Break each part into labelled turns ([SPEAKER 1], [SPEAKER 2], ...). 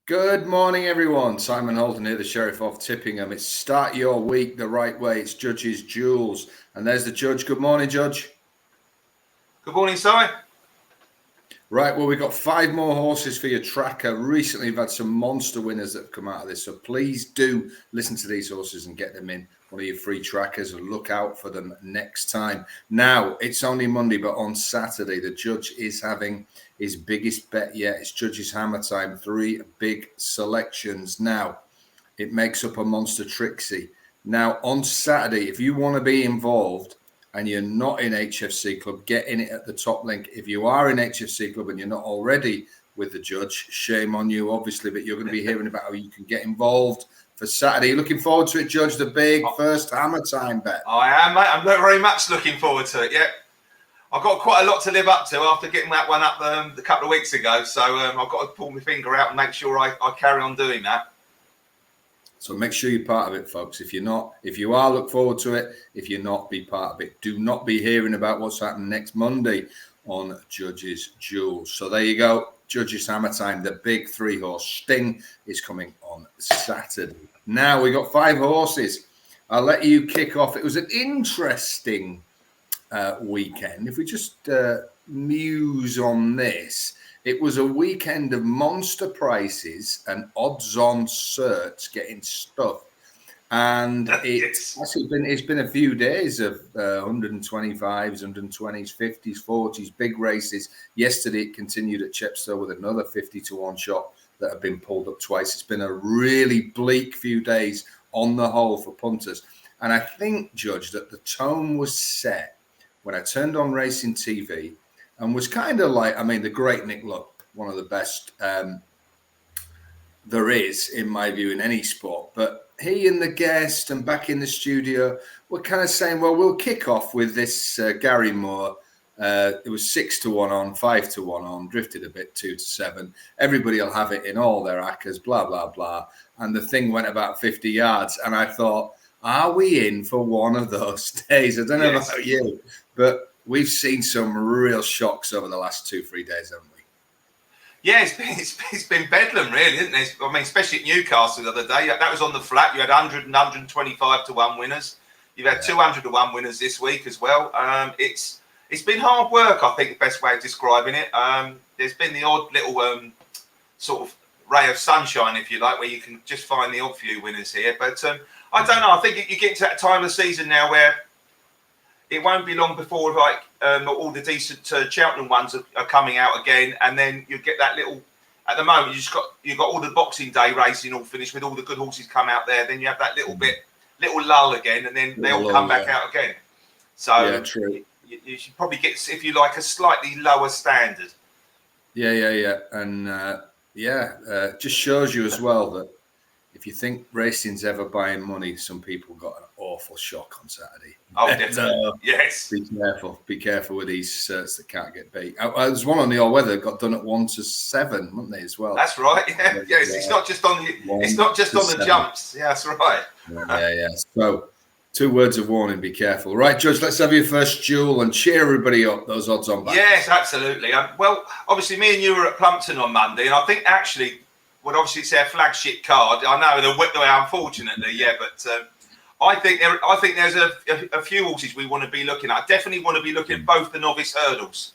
[SPEAKER 1] Good morning, everyone. Simon Holden here, the Sheriff of Tippingham. It's start your week the right way. It's Judge's Jewels. And there's the Judge. Good morning, Judge.
[SPEAKER 2] Good morning, Si.
[SPEAKER 1] Right, well, we've got 5 more horses for your tracker. Recently, we've had some monster winners that have come out of this. So please do listen to these horses and get them in one of your free trackers and look out for them next time. Now, it's only Monday, but on Saturday, the Judge is having his biggest bet yet. It's Judge's Hammer Time, 3 big selections. Now, it makes up a Monster Trixie. Now, on Saturday, if you want to be involved, and you're not in HFC Club, get in it at the top link. If you are in HFC Club and you're not already with the Judge, shame on you, obviously, but you're going to be hearing about how you can get involved for Saturday. Looking forward to it, Judge, the big first Hammer Time bet.
[SPEAKER 2] I am, mate. I'm very much looking forward to it, yeah. I've got quite a lot to live up to after getting that one up a couple of weeks ago, so I've got to pull my finger out and make sure I carry on doing that.
[SPEAKER 1] So make sure you're part of it, folks. If you're not, if you are, look forward to it. If you're not, be part of it. Do not be hearing about what's happening next Monday on Judge's Jewels. So there you go. Judge's Hammer Time. The big 3-horse Sting is coming on Saturday. Now we got 5 horses. I'll let you kick off. It was an interesting weekend. If we just muse on this. It was a weekend of monster prices and odds-on certs getting stuffed, and it's been a few days of 125s, 120s, 50s, 40s, big races. Yesterday it continued at TIPSTER with another 50-1 shot that have been pulled up twice. It's been a really bleak few days on the whole for punters, and I think, Judge, that the tone was set when I turned on racing TV. And was kind of like, I mean, the great Nick Luck, one of the best there is, in my view, in any sport. But he and the guest and back in the studio were kind of saying, well, we'll kick off with this Gary Moore. It was 6-1 on, 5-1 on, drifted a bit, 2-7. Everybody will have it in all their accas, blah, blah, blah. And the thing went about 50 yards. And I thought, are we in for one of those days? I don't know about you, but we've seen some real shocks over the last 2-3 days, haven't we?
[SPEAKER 2] Yeah, it's been bedlam, really, isn't it? I mean, especially at Newcastle the other day. That was on the flat. You had 100 and 125-1 winners. You've had 200-1 winners this week as well. It's been hard work, I think, the best way of describing it. There's been the odd little sort of ray of sunshine, if you like, where you can just find the odd few winners here. But I don't know. I think you get to that time of the season now where it won't be long before all the decent Cheltenham ones are coming out again, and then you get that little. At the moment, you've got all the Boxing Day racing all finished with all the good horses come out there. Then you have that little lull again, and then they all come back out again. So
[SPEAKER 1] true.
[SPEAKER 2] You should probably get, if you like, a slightly lower standard.
[SPEAKER 1] Yeah, and just shows you as well that if you think racing's ever buying money, some people got an awful shock on Saturday.
[SPEAKER 2] Oh, definitely. Yes.
[SPEAKER 1] Be careful with these certs that can't get beat. There's one on the all-weather that got done at 1-7, weren't they, as well?
[SPEAKER 2] That's right. Yeah. Yes. It's not just on the jumps. Yeah, that's right.
[SPEAKER 1] Yeah. So, 2 words of warning: be careful. Right, Judge. Let's have your first duel and cheer everybody up. Those odds on back.
[SPEAKER 2] Yes, absolutely. Well, obviously, me and you were at Plumpton on Monday, and I think actually. Well, obviously it's our flagship card. I know the way, unfortunately, but I think there's a few horses we want to be looking at. I definitely want to be looking at both the novice hurdles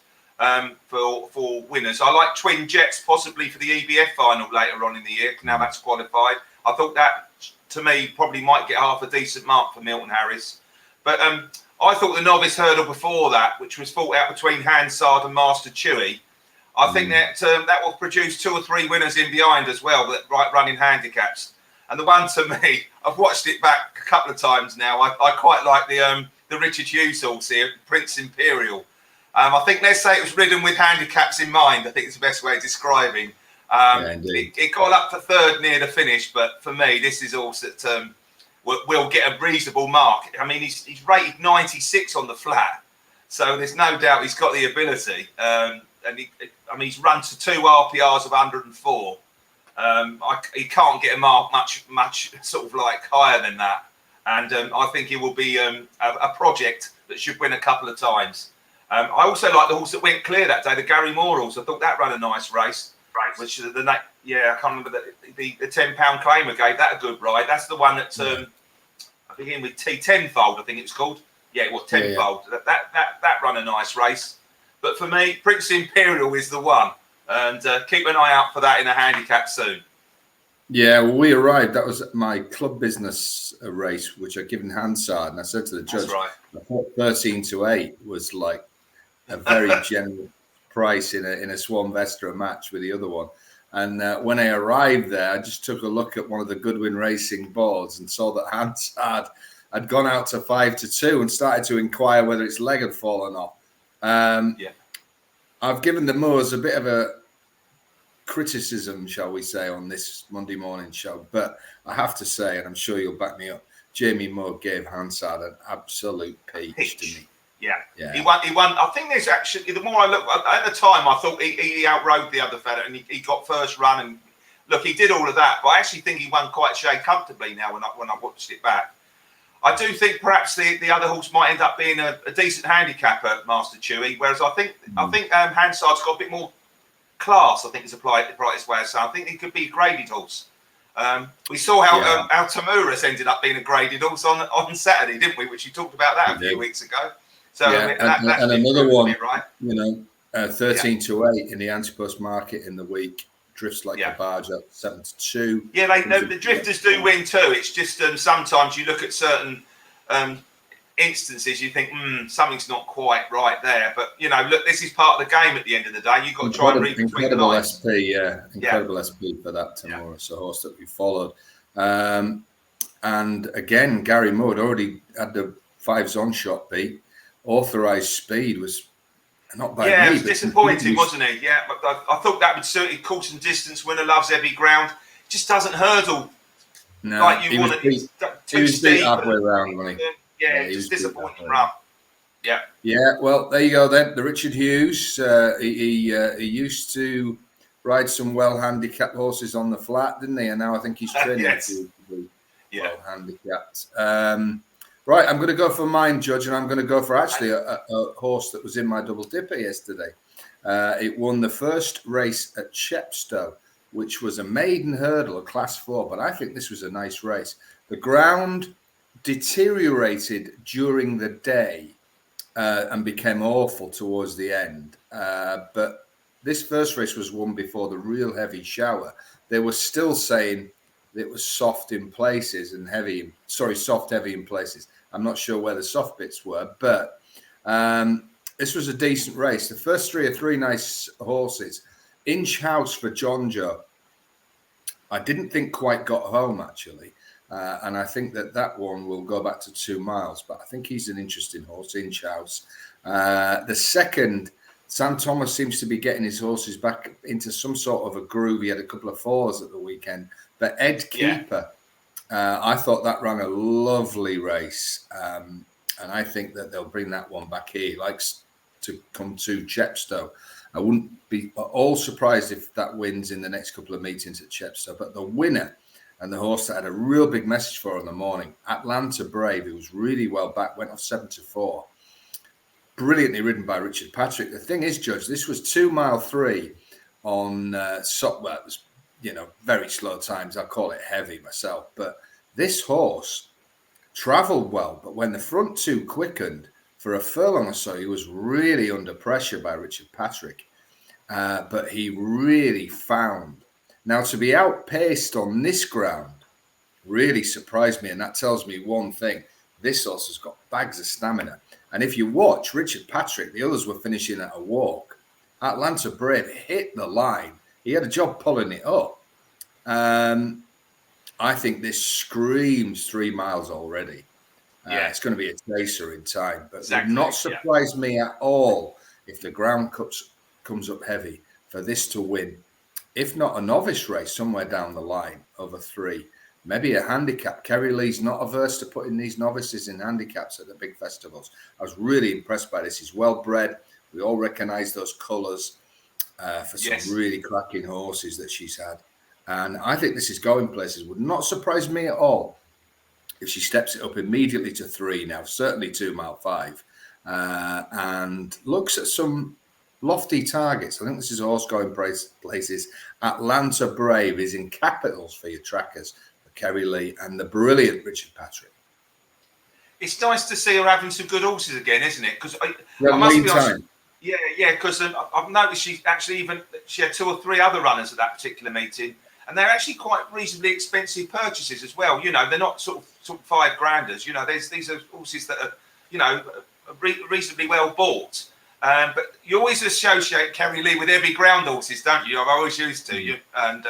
[SPEAKER 2] for winners. I like Twin Jets possibly for the EBF final later on in the year. Now that's qualified. I thought that to me probably might get half a decent mark for Milton Harris. But I thought the novice hurdle before that, which was fought out between Hansard and Master Chewy. I think that will produce 2 or 3 winners in behind as well, that running handicaps. And the one to me, I've watched it back a couple of times now. I quite like the Richard Hughes horse here, Prince Imperial. I think let's say it was ridden with handicaps in mind. I think it's the best way of describing. It got up for 3rd near the finish, but for me, this is also that will get a reasonable mark. I mean, he's rated 96 on the flat, so there's no doubt he's got the ability. And he's run to 2 RPRs of 104. He can't get a mark much sort of like higher than that. And I think he will be a project that should win a couple of times. I also like the horse that went clear that day, the Gary Moore horse. I thought that ran a nice race. Right. Which is the I can't remember the £10 claimer gave that a good ride. That's the one that I begin with T10-fold, I think it was called. Yeah, it was tenfold. Yeah. That run a nice race. But for me, Prince Imperial is the one, and keep an eye out for that in a handicap soon.
[SPEAKER 1] Yeah, well, we arrived. That was my club business race, which I'd given Hansard, and I said to the judge, I thought 13-8 was like a very generous price in a Swan Vestra match with the other one. And when I arrived there, I just took a look at one of the Goodwin Racing boards and saw that Hansard had gone out to 5-2 and started to inquire whether its leg had fallen off. I've given the Moors a bit of a criticism, shall we say, on this Monday morning show, but I have to say, and I'm sure you'll back me up, Jamie Moore gave Hansard an absolute peach, didn't he?
[SPEAKER 2] Yeah. He won. I think there's actually, the more I look at the time, I thought he outrode the other fella, and he got first run. And look, he did all of that, but I actually think he won quite a shade comfortably now when I watched it back. I do think perhaps the other horse might end up being a decent handicapper, Master Chewy. Whereas I think Hansard's got a bit more class. I think is the brightest way of saying. I think he could be a graded horse. We saw how Tamuras ended up being a graded horse on Saturday, didn't we? Which you talked about that a few weeks ago. So
[SPEAKER 1] and another one,
[SPEAKER 2] right?
[SPEAKER 1] 13-8 in the Antipost market in the week. Drifts like a barge up 7-2.
[SPEAKER 2] Yeah, the drifters do win too. It's just sometimes you look at certain instances, you think something's not quite right there. But look, this is part of the game. At the end of the day, you've got to try and read between the lines.
[SPEAKER 1] Incredible SP for that Tamuras, a horse that we followed. And again, Gary Moore already had the 5s on shot beat. Authorized speed was. Not by me,
[SPEAKER 2] it was disappointing, wasn't he? Yeah, but I thought that would certainly course and distance. Winner loves heavy ground. Just doesn't hurdle like you want it.
[SPEAKER 1] He was beat halfway around, wasn't he?
[SPEAKER 2] Yeah, just disappointing run. Yeah.
[SPEAKER 1] Yeah, well, there you go then. The Richard Hughes, he used to ride some well-handicapped horses on the flat, didn't he? And now I think he's training to be well-handicapped. Right, I'm going to go for mine, Judge, and I'm going to go for actually a horse that was in my double dipper yesterday. It won the first race at Chepstow, which was a maiden hurdle, a Class 4, but I think this was a nice race. The ground deteriorated during the day and became awful towards the end. But this first race was won before the real heavy shower. They were still saying it was soft in places and soft, heavy in places. I'm not sure where the soft bits were, but this was a decent race. The first three are three nice horses. Inch House for John Joe, I didn't think quite got home, actually. And I think that one will go back to 2 miles, but I think he's an interesting horse, Inch House. The second, Sam Thomas seems to be getting his horses back into some sort of a groove. He had a couple of 4s at the weekend. But Ed Keeper, I thought that ran a lovely race. And I think that they'll bring that one back here. He likes to come to Chepstow. I wouldn't be at all surprised if that wins in the next couple of meetings at Chepstow. But the winner and the horse that had a real big message for in the morning, Atlanta Brave, who was really well back, went off 7-4. Brilliantly ridden by Richard Patrick. The thing is, Judge, this was 2 mile 3 on it was, very slow times. I call it heavy myself. But this horse travelled well. But when the front two quickened for a furlong or so, he was really under pressure by Richard Patrick. But he really found. Now, to be outpaced on this ground really surprised me. And that tells me one thing. This horse has got bags of stamina. And if you watch Richard Patrick, the others were finishing at a walk. Atlanta Brave hit the line. He had a job pulling it up. I think this screams 3 miles already. It's going to be a chaser in time. But it would not surprise me at all if the ground comes up heavy for this to win. If not a novice race somewhere down the line over 3. Maybe a handicap. Kerry Lee's not averse to putting these novices in handicaps at the big festivals. I was really impressed by this. He's well bred. We all recognise those colours for some really cracking horses that she's had. And I think this is going places. Would not surprise me at all if she steps it up immediately to 3 now, certainly 2 mile 5, and looks at some Lofty Targets. I think this is a horse going places. Atlanta Brave is in capitals for your trackers, for Kerry Lee and the brilliant Richard Patrick.
[SPEAKER 2] It's nice to see her having some good horses again, isn't it? Because I
[SPEAKER 1] Yeah,
[SPEAKER 2] must be honest.
[SPEAKER 1] time.
[SPEAKER 2] Yeah. Because I've noticed she had 2 or 3 other runners at that particular meeting, and they're actually quite reasonably expensive purchases as well. You know, they're not sort of $5,000s. You know, these are horses that are, you know, reasonably well bought. But you always associate Kerry Lee with heavy ground horses, don't you? I've always used to. And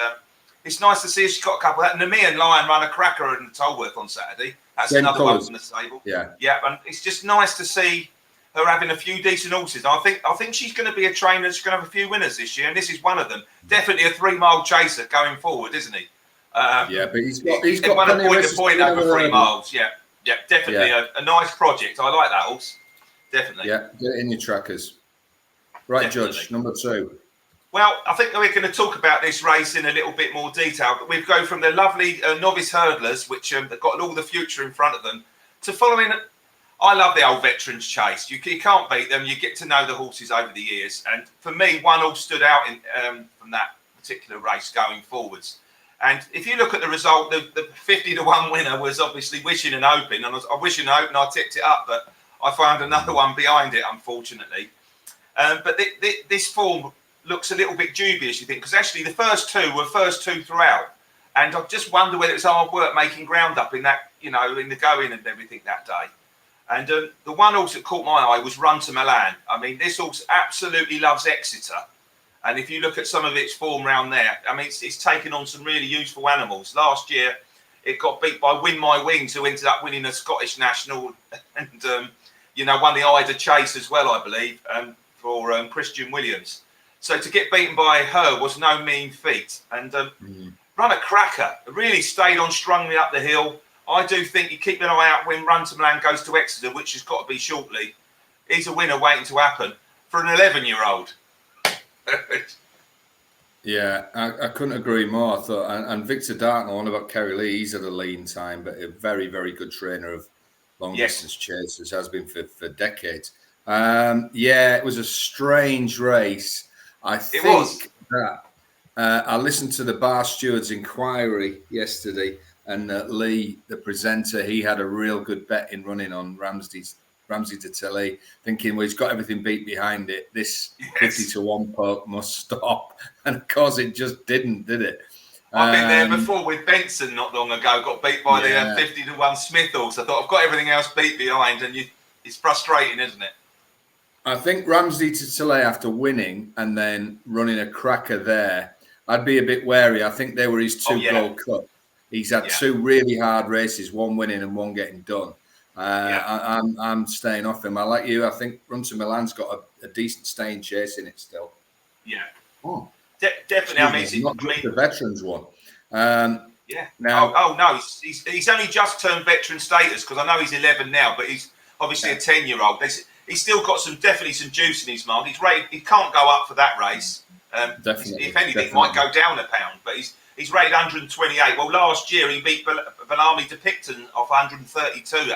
[SPEAKER 2] it's nice to see she's got a couple of that. Nemean Lion ran a cracker in Tolworth on Saturday. That's
[SPEAKER 1] Same
[SPEAKER 2] another
[SPEAKER 1] colours.
[SPEAKER 2] one from the stable.
[SPEAKER 1] Yeah.
[SPEAKER 2] And it's just nice to see her having a few decent horses. I think she's going to be a trainer. She's going to have a few winners this year, and this is one of them. Definitely a 3-mile chaser going forward, isn't he?
[SPEAKER 1] Yeah, but he's got
[SPEAKER 2] won a
[SPEAKER 1] plenty of
[SPEAKER 2] point over 3 miles. Yeah, definitely a nice project. I like that horse. Definitely.
[SPEAKER 1] Yeah, get it in your trackers. Right, definitely. Judge, number 2.
[SPEAKER 2] Well, I think we're going to talk about this race in a little bit more detail. But we go from the lovely novice hurdlers, which have got all the future in front of them, to following. I love the old veterans chase. You can't beat them. You get to know the horses over the years. And for me, one horse stood out from that particular race going forwards. And if you look at the result, the 50-1 winner was obviously Wishing and Hoping. And I Wishing and Hoping, I tipped it up, but I found another one behind it, unfortunately. But this form looks a little bit dubious, you think, because actually the first 2 were first 2 throughout. And I just wonder whether it's hard work making ground up in that, you know, in the going and everything that day. And the one horse that caught my eye was Run to Milan. I mean, this horse absolutely loves Exeter. And if you look at some of its form round there, I mean, it's taken on some really useful animals. Last year, it got beat by Win My Wings, who ended up winning a Scottish National and, you know, won the Ida Chase as well, I believe, for Christian Williams. So to get beaten by her was no mean feat. And run a cracker. Really stayed on strongly up the hill. I do think you keep an eye out when Run to Milan goes to Exeter, which has got to be shortly. He's a winner waiting to happen for an 11-year-old.
[SPEAKER 1] Yeah, I couldn't agree more. I thought, and Victor Dartnell, on about Kerry Lee, he's had a lean time, but a very, very good trainer of long distance chasers, has been for decades. Yeah, it was a strange race. I think that I listened to the Bar Steward's inquiry yesterday, and Lee, the presenter, he had a real good bet in running on Ramsey to Tilly, thinking, well, he's got everything beat behind it. This 50-1 poke must stop. And of course, it just didn't, did it?
[SPEAKER 2] I've been there before with Benson not long ago, got beat by the 50-1 Smith horse. I thought, I've got everything else beat behind, and it's frustrating, isn't it?
[SPEAKER 1] I think Ramsey to Tilly, after winning and then running a cracker there, I'd be a bit wary. I think they were his 2 Gold Cup. He's had 2 really hard races, one winning and one getting done. I'm staying off him. I like you. I think Run to Milan's got a decent staying chase in it still.
[SPEAKER 2] Yeah.
[SPEAKER 1] Oh,
[SPEAKER 2] definitely. I mean, it's
[SPEAKER 1] not just the veterans one.
[SPEAKER 2] Yeah. Now, no, he's only just turned veteran status, because I know he's 11 now, but he's obviously a 10-year-old. He's still got definitely some juice in his mark. He's rated. He can't go up for that race.
[SPEAKER 1] Definitely.
[SPEAKER 2] If anything, he might go down a pound, but he's rated 128. Well, last year he beat Valami de Picton off 132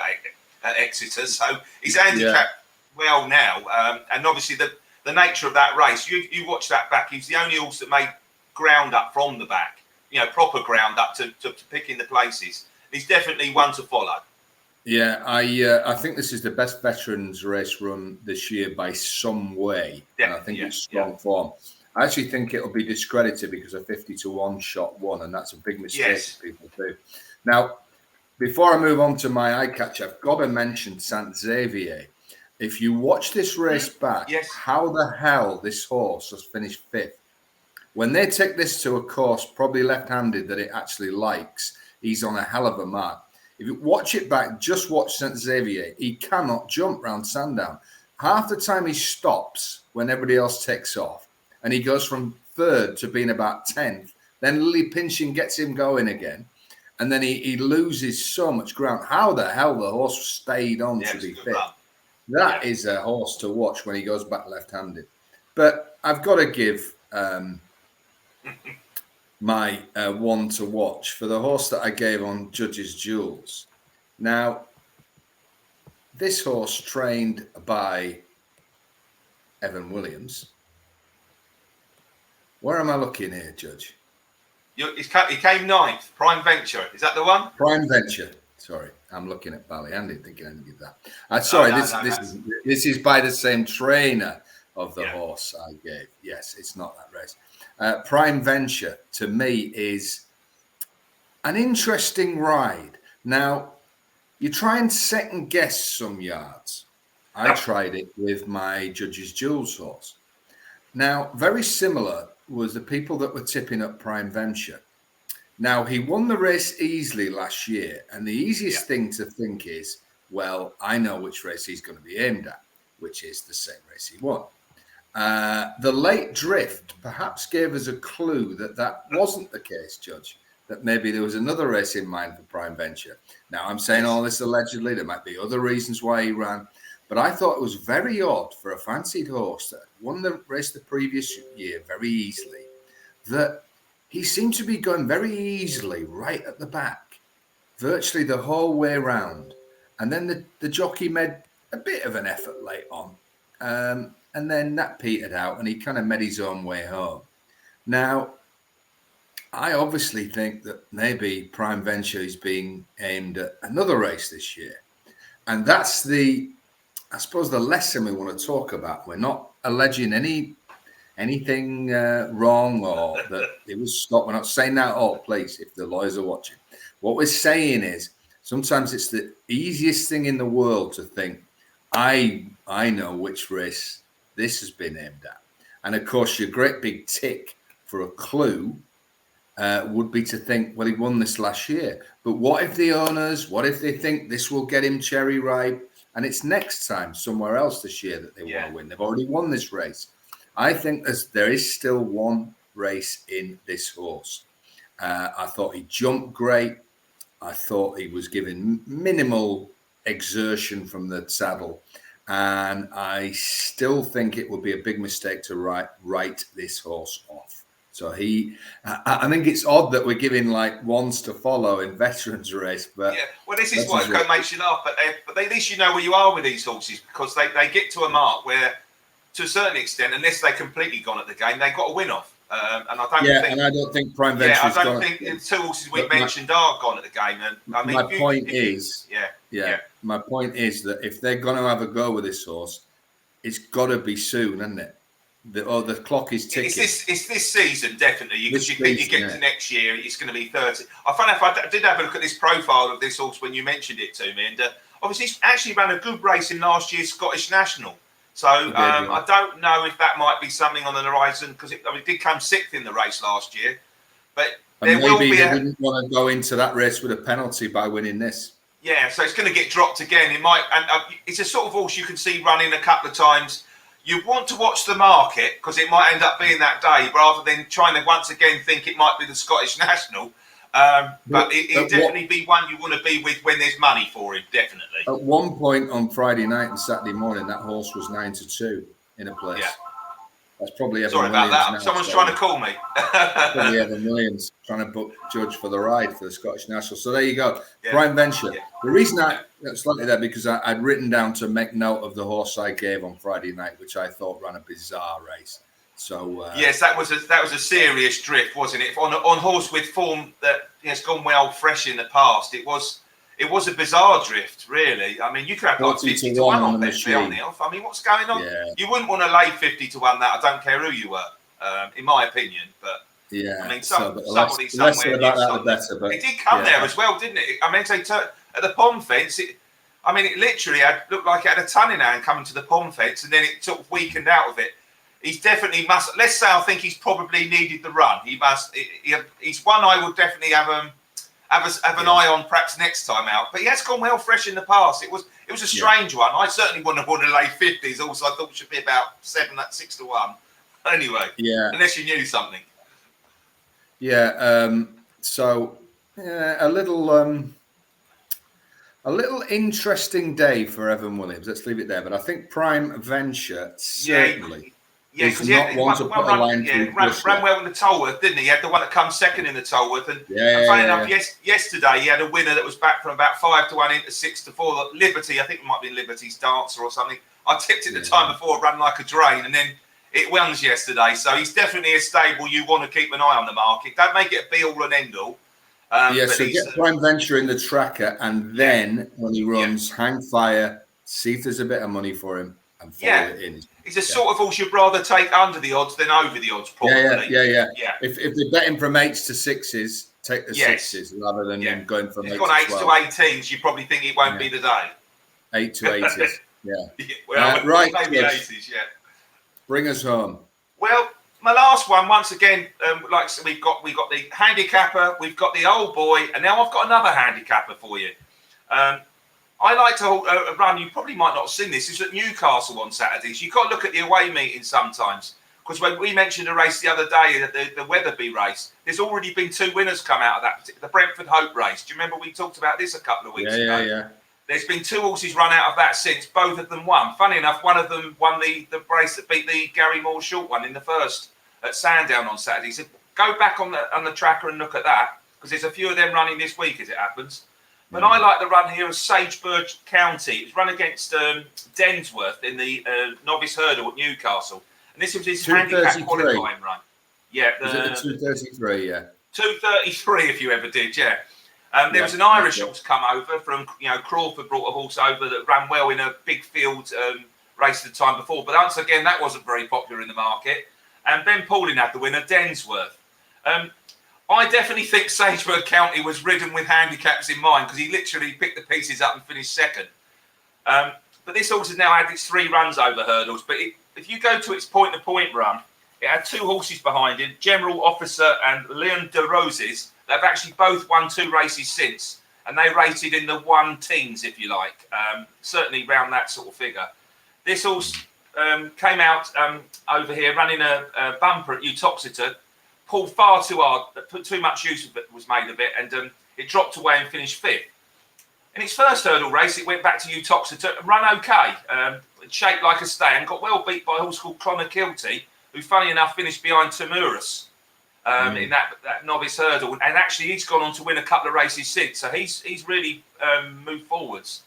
[SPEAKER 2] at Exeter, so he's handicapped well now. And obviously the nature of that race, you watch that back. He's the only horse that made ground up from the back, you know, proper ground up to pick in the places. He's definitely one to follow.
[SPEAKER 1] Yeah, I think this is the best veterans race run this year by some way, and I think it's strong form. I actually think it'll be discredited because a 50-1 shot won, and that's a big mistake people do. Now, before I move on to my eye catch, I've got to mention Saint Xavier. If you watch this race back, how the hell this horse has finished 5th? When they take this to a course, probably left-handed, that it actually likes, he's on a hell of a mark. If you watch it back, just watch Saint Xavier. He cannot jump round Sandown. Half the time he stops when everybody else takes off, and he goes from 3rd to being about 10th. Then Lily Pinchin gets him going again, and then he loses so much ground. How the hell the horse stayed on to be 5th? That is a horse to watch when he goes back left-handed. But I've got to give my one to watch for the horse that I gave on Judge's Jewels. Now, this horse trained by Evan Williams Where am I looking here, Judge?
[SPEAKER 2] He came ninth. Prime Venture. Is that the one?
[SPEAKER 1] Prime Venture. Sorry, I'm looking at Ballyandy thinking anything of that. Sorry, this is by the same trainer of the horse I gave. Yes, it's not that race. Prime Venture to me is an interesting ride. Now, you try and second guess some yards. I tried it with my Judge's Jules horse. Now, very similar was the people that were tipping up Prime Venture. Now, he won the race easily last year, and the easiest thing to think is, well, I know which race he's going to be aimed at, which is the same race he won. The late drift perhaps gave us a clue that wasn't the case, Judge, that maybe there was another race in mind for Prime Venture. Now, I'm saying all this allegedly. There might be other reasons why he ran, but I thought it was very odd for a fancied horse that won the race the previous year very easily, that he seemed to be going very easily right at the back, virtually the whole way round. And then the jockey made a bit of an effort late on. And then that petered out and he kind of made his own way home. Now, I obviously think that maybe Prime Venture is being aimed at another race this year. And that's I suppose, the lesson we want to talk about. We're not alleging anything wrong or that it was stopped. We're not saying that at all, please, if the lawyers are watching. What we're saying is sometimes it's the easiest thing in the world to think, I know which race this has been aimed at. And of course, your great big tick for a clue would be to think, well, he won this last year. But what if they think this will get him cherry ripe and it's next time somewhere else this year that they want to win? They've already won this race. I think there is still one race in this horse. I thought he jumped great. I thought he was given minimal exertion from the saddle. And I still think it would be a big mistake to write this horse off. So I think it's odd that we're giving like ones to follow in veterans race. But
[SPEAKER 2] well, this is what makes you laugh. But at least you know where you are with these horses, because they get to a mark where, to a certain extent, unless they're completely gone at the game, they've got a win off. And I don't think
[SPEAKER 1] Prime Venture.
[SPEAKER 2] I don't think the two horses we mentioned are gone at the game. And I mean,
[SPEAKER 1] my point is that if they're going to have a go with this horse, it's got to be soon, isn't it? The clock is ticking.
[SPEAKER 2] It's this season, definitely. Because you get to next year, it's going to be 30. I found out I did have a look at this profile of this horse when you mentioned it to me, and obviously he's actually ran a good race in last year's Scottish National. So I don't know if that might be something on the horizon, because it did come sixth in the race last year. But there will be.
[SPEAKER 1] They didn't want to go into that race with a penalty by winning this.
[SPEAKER 2] Yeah, so it's going to get dropped again. It might, and it's a sort of horse you can see running a couple of times. You want to watch the market because it might end up being that day, rather than trying to once again think it might be the Scottish National. But it'll definitely be one you want to be with when there's money for it, definitely.
[SPEAKER 1] At one point on Friday night and Saturday morning, that horse was 9-2 in a place. Yeah. That's probably
[SPEAKER 2] Sorry about that. Now, someone's trying to call me.
[SPEAKER 1] Probably Evan Williams trying to book Judge for the ride for the Scottish National. So there you go. Yeah. Prime Venture. Yeah. The reason that's slightly there, because I'd written down to make note of the horse I gave on Friday night, which I thought ran a bizarre race. So
[SPEAKER 2] yes, that was a serious drift, wasn't it? On horse with form that has gone well fresh in the past. It was a bizarre drift, really. I mean, you could have like 50 to 1 on this on the off. I mean, what's going on? Yeah. You wouldn't want to lay 50 to 1 that. I don't care who you were, in my opinion. But
[SPEAKER 1] yeah,
[SPEAKER 2] I mean, somebody somewhere
[SPEAKER 1] about that, the better. But
[SPEAKER 2] it did come there as well, didn't it? I mean, at the pond fence. It literally looked like it had a ton in hand coming to the pond fence, and then it sort of weakened out of it. He's definitely must. Let's say I think he's probably needed the run. He must. He's one I would definitely have an eye on perhaps next time out. But he has gone well fresh in the past. It was a strange one. I certainly wouldn't have wanted to lay 50s. Also, I thought it should be about 6 to 1. Anyway, unless you knew something.
[SPEAKER 1] Yeah. So a little interesting day for Evan Williams. Let's leave it there. But I think Prime Venture certainly.
[SPEAKER 2] Yeah, because he ran well in the Tolworth, didn't he? He had the one that comes second in the Tolworth. And funny enough, yesterday he had a winner that was back from about 5 to 1 into 6 to 4. Liberty, I think it might be Liberty's Dancer or something. I tipped it the time before, ran like a drain. And then It wins yesterday, so he's definitely a stable you want to keep an eye on the market. Don't make it a be all and end all.
[SPEAKER 1] So get Prime Venture in the tracker, and then when he runs, hang fire, see if there's a bit of money for him, and follow it in.
[SPEAKER 2] He's a sort of horse you'd rather take under the odds than over the odds, probably.
[SPEAKER 1] Yeah. If they're betting from 8s to 6s, take the 6s rather than going from 8 to 12.
[SPEAKER 2] If you've got 8s to 18s, you probably think it won't be the day.
[SPEAKER 1] 8 to 80s,
[SPEAKER 2] right, maybe 80s,
[SPEAKER 1] Bring us home.
[SPEAKER 2] Well, my last one, once again, like so we've got the handicapper, we've got the old boy, and now I've got another handicapper for you. I like to run, you probably might not have seen this, it's at Newcastle on Saturdays. You've got to look at the away meetings sometimes. Because when we mentioned a race the other day, the Weatherby race, there's already been 2 winners come out of that, the Brentford Hope race. Do you remember we talked about this a couple of weeks ago?
[SPEAKER 1] Yeah.
[SPEAKER 2] There's been 2 horses run out of that since, both of them won. Funny enough, one of them won the race that beat the Gary Moore short one in the first at Sandown on Saturday. So go back on the tracker and look at that, because there's a few of them running this week as it happens. But I like the run here of Sagebird County. It's run against Densworth in the novice hurdle at Newcastle. And this was his handicap qualifying run. Yeah.
[SPEAKER 1] Was it the 233,
[SPEAKER 2] 233 if you ever did, there was an Irish horse come over from, Crawford brought a horse over that ran well in a big field race the time before. But once again, that wasn't very popular in the market. And Ben Pauling had the winner, Densworth. I definitely think Sagebird County was ridden with handicaps in mind, because he literally picked the pieces up and finished second. But this horse has now had its 3 runs over hurdles. But if you go to its point-to-point run, it had 2 horses behind it, General Officer and Leon de Roses. They've actually both won 2 races since, and they rated in the 1 teens, if you like, certainly around that sort of figure. This horse came out over here running a bumper at Uttoxeter, pulled far too hard, too much use of it was made of it, and it dropped away and finished 5th. In its first hurdle race, it went back to Uttoxeter and run okay, shaped like a stand, got well beat by a horse called Clonakilty, who, funny enough, finished behind Timurus in that novice hurdle. And actually, he's gone on to win a couple of races since, so he's really moved forwards.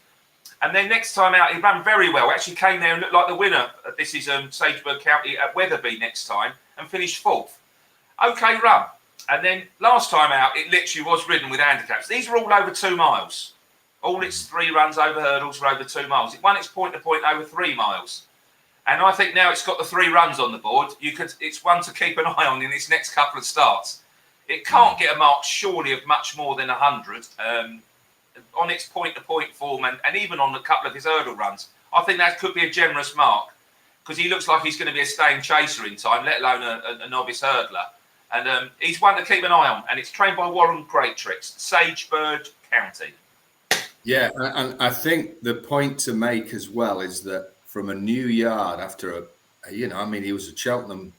[SPEAKER 2] And then next time out, he ran very well. Actually came there and looked like the winner. This is Sagebird County at Weatherby next time, and finished 4th. Okay run. And then last time out, it literally was ridden with handicaps. These are all over 2 miles. All its 3 runs over hurdles were over 2 miles. It won its point-to-point over 3 miles. And I think now it's got the 3 runs on the board. It's one to keep an eye on in its next couple of starts. It can't get a mark surely of much more than 100 on its point-to-point form, and even on a couple of his hurdle runs. I think that could be a generous mark, because he looks like he's going to be a staying chaser in time, let alone a novice hurdler. And he's one to keep an eye on, and it's trained by Warren Greattricks, Sagebird County.
[SPEAKER 1] Yeah, and I think the point to make as well is that from a new yard after he was a Cheltenham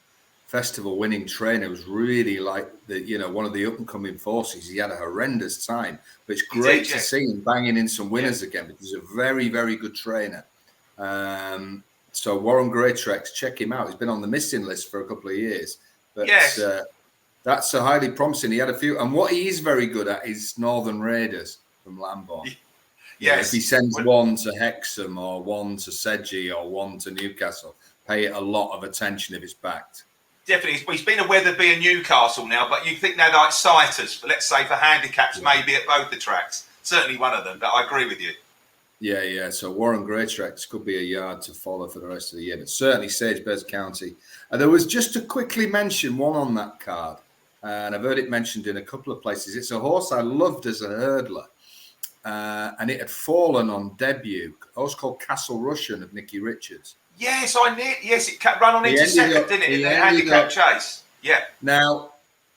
[SPEAKER 1] Festival winning trainer, was really like one of the up and coming forces. He had a horrendous time, but it's great to see him banging in some winners again, because he's a very, very good trainer. So Warren Greattricks, check him out. He's been on the missing list for a couple of years, but that's a highly promising. He had a few, and what he is very good at is Northern Raiders from Lambourne.
[SPEAKER 2] Yes.
[SPEAKER 1] If he sends one to Hexham or one to Sedgey or one to Newcastle, pay it a lot of attention if it's backed.
[SPEAKER 2] Definitely. He's been a Weatherby and Newcastle now, but you think they're like sighters, let's say for handicaps, maybe at both the tracks. Certainly one of them, but I agree with you.
[SPEAKER 1] Yeah. So Warren Greattricks could be a yard to follow for the rest of the year, but certainly Sagebird County. And there was, just to quickly mention one on that card, and I've heard it mentioned in a couple of places. It's a horse I loved as a hurdler. And it had fallen on debut. A horse called Castle Russian of Nicky Richards.
[SPEAKER 2] Yes, it kept run on into second, didn't it? In the handicap chase. Yeah. Now,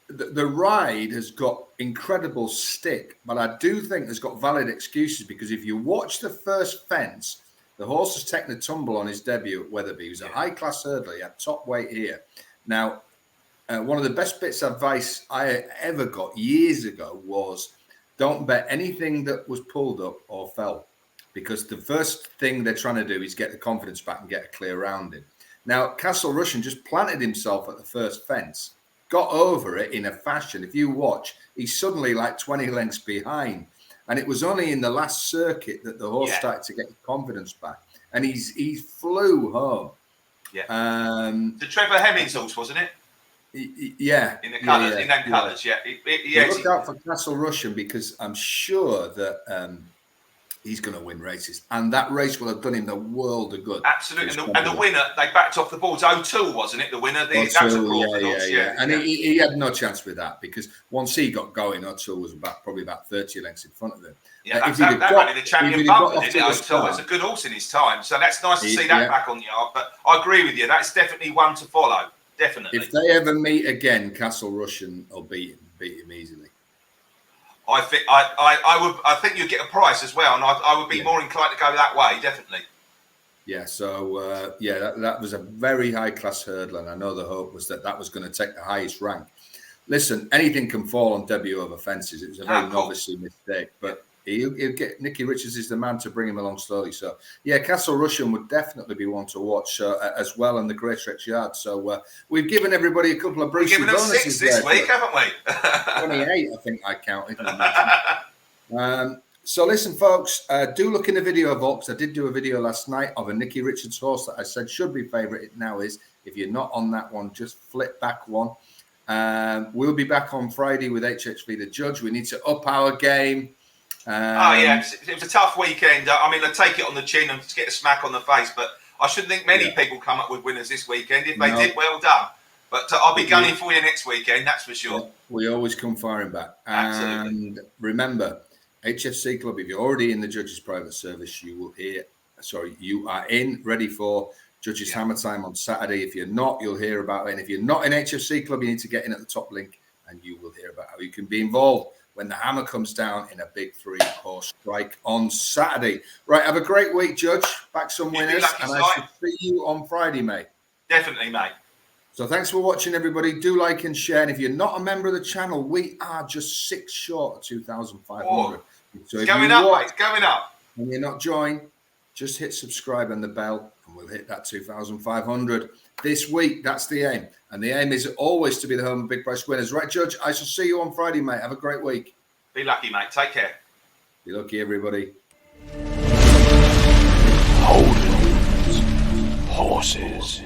[SPEAKER 1] the ride has got incredible stick, but I do think it's got valid excuses, because if you watch the first fence, the horse has taken a tumble on his debut at Weatherby. He was a high-class hurdler. He had top weight here. Now, one of the best bits of advice I ever got years ago was, don't bet anything that was pulled up or fell, because the first thing they're trying to do is get the confidence back and get a clear rounding. Now, Castle Russian just planted himself at the first fence, got over it in a fashion. If you watch, he's suddenly like 20 lengths behind. And it was only in the last circuit that the horse started to get the confidence back. And he flew home.
[SPEAKER 2] Yeah. The Trevor Hemmings horse, wasn't it?
[SPEAKER 1] Yeah.
[SPEAKER 2] In the colours, in them colours, yeah.
[SPEAKER 1] Look out for Castle Russian, because I'm sure that he's going to win races, and that race will have done him the world of good.
[SPEAKER 2] Absolutely, and the winner, they backed off the boards. O'Toole, wasn't it? The winner. That's a Crawford horse, yeah.
[SPEAKER 1] And he had no chance with that, because once he got going, O'Toole was probably about 30 lengths in front of him.
[SPEAKER 2] Yeah, that ran in the champion bumper, didn't it? O'Toole was a good horse in his time, so that's nice to see that back on the yard. But I agree with you, that's definitely one to follow. Definitely.
[SPEAKER 1] If they ever meet again, Castle Russian will beat him easily.
[SPEAKER 2] I think you'd get a price as well, and I would be more inclined to go that way, definitely.
[SPEAKER 1] Yeah, so that was a very high class hurdler, and I know the hope was that was going to take the highest rank. Listen, anything can fall on debut over fences. It was a very novice mistake, but he'll get. Nicky Richards is the man to bring him along slowly. So yeah, Castle Russian would definitely be one to watch as well in the Great Stretch Yard. So we've given everybody a couple of Brucey bonuses.
[SPEAKER 2] We've given them 6 this week, haven't we?
[SPEAKER 1] 28, I think I counted. So listen, folks, do look in the video vault, because I did do a video last night of a Nicky Richards horse that I said should be favourite. It now is. If you're not on that one, just flip back one. We'll be back on Friday with HHV the judge. We need to up our game.
[SPEAKER 2] It was a tough weekend. I mean, I take it on the chin and get a smack on the face, but I shouldn't think many people come up with winners this weekend. If they did, well done. But I'll be gunning for you next weekend, that's for sure.
[SPEAKER 1] We always come firing back.
[SPEAKER 2] Absolutely.
[SPEAKER 1] And remember, HFC Club, if you're already in the Judges Private Service, you are ready for Judges Hammer Time on Saturday. If you're not, you'll hear about it. And if you're not in HFC Club, you need to get in at the top link, and you will hear about how you can be involved when the hammer comes down in a big 3-horse strike on Saturday. Right, have a great week, Judge. Back some winners, and I shall see you on Friday, mate.
[SPEAKER 2] Definitely, mate.
[SPEAKER 1] So thanks for watching, everybody. Do like and share. And if you're not a member of the channel, we are just 6 short of 2,500. So
[SPEAKER 2] it's going up, mate. It's going up.
[SPEAKER 1] When you're not joined, just hit subscribe and the bell, and we'll hit that 2,500 this week. That's the aim. And the aim is always to be the home of big price winners. Right, Judge? I shall see you on Friday, mate. Have a great week.
[SPEAKER 2] Be lucky, mate. Take care.
[SPEAKER 1] Be lucky, everybody.
[SPEAKER 3] Holdens. Horses.